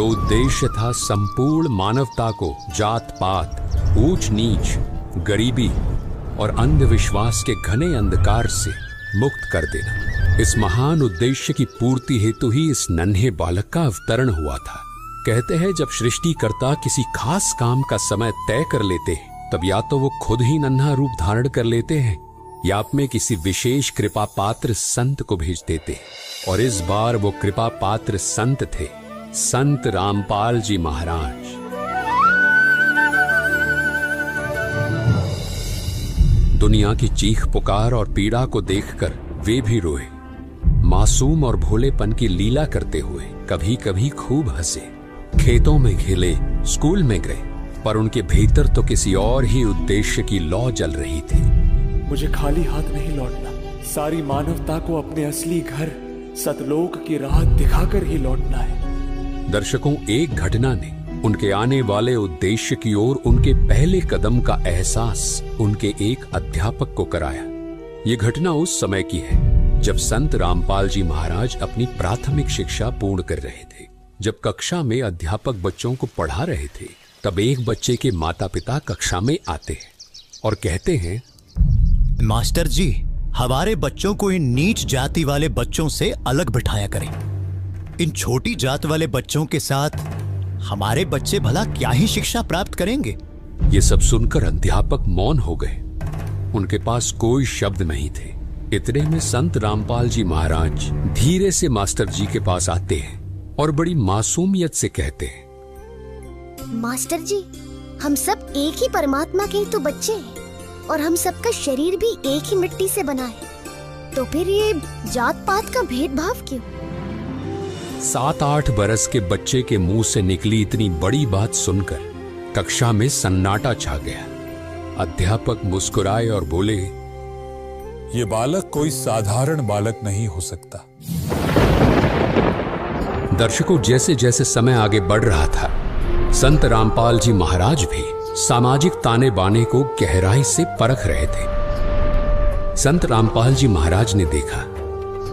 उद्देश्य था संपूर्ण मानवता को जात पात, ऊंच नीच, गरीबी और अंधविश्वास के घने अंधकार से मुक्त कर देना। इस महान उद्देश्य की पूर्ति हेतु ही इस नन्हे बालक का अवतरण हुआ था। कहते हैं जब सृष्टिकर्ता किसी खास काम का समय तय कर लेते हैं तब या तो वो खुद ही नन्हा रूप धारण कर लेते हैं या अपने किसी विशेष कृपा पात्र संत को भेज देते हैं। और इस बार वो कृपा पात्र संत थे संत रामपाल जी महाराज। दुनिया की चीख पुकार और पीड़ा को देखकर वे भी रोए। मासूम और भोलेपन की लीला करते हुए कभी कभी खूब हंसे। खेतों में खेले, स्कूल में गए, पर उनके भीतर तो किसी और ही उद्देश्य की लौ जल रही थी। मुझे खाली हाथ नहीं लौटना, सारी मानवता को अपने असली घर सतलोक की राह दिखाकर ही लौटना है। दर्शकों, एक घटना ने उनके आने वाले उद्देश्य की ओर उनके पहले कदम का एहसास उनके एक अध्यापक को कराया। ये घटना उस समय की है जब संत रामपाल जी महाराज अपनी प्राथमिक शिक्षा पूर्ण कर रहे थे। जब कक्षा में अध्यापक बच्चों को पढ़ा रहे थे तब एक बच्चे के माता पिता कक्षा में आते हैं और कहते हैं, मास्टर जी, हमारे बच्चों को इन नीच जाति वाले बच्चों से अलग बिठाया करें। इन छोटी जात वाले बच्चों के साथ हमारे बच्चे भला क्या ही शिक्षा प्राप्त करेंगे। ये सब सुनकर अध्यापक मौन हो गए। उनके पास कोई शब्द नहीं थे। इतने में संत रामपाल जी महाराज धीरे से मास्टर जी के पास आते हैं और बड़ी मासूमियत से कहते हैं, मास्टर जी, हम सब एक ही परमात्मा के ही तो बच्चे हैं और हम सबका शरीर भी एक ही मिट्टी से बना है, तो फिर ये जात पात का भेदभाव क्यों? 7-8 बरस के बच्चे के मुंह से निकली इतनी बड़ी बात सुनकर कक्षा में सन्नाटा छा गया। अध्यापक मुस्कुराए और बोले, ये बालक कोई साधारण बालक नहीं हो सकता। दर्शकों, जैसे जैसे समय आगे बढ़ रहा था, संत रामपाल जी महाराज भी सामाजिक ताने बाने को गहराई से परख रहे थे। संत रामपाल जी महाराज ने देखा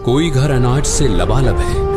कोई घर अनाज से लबालब है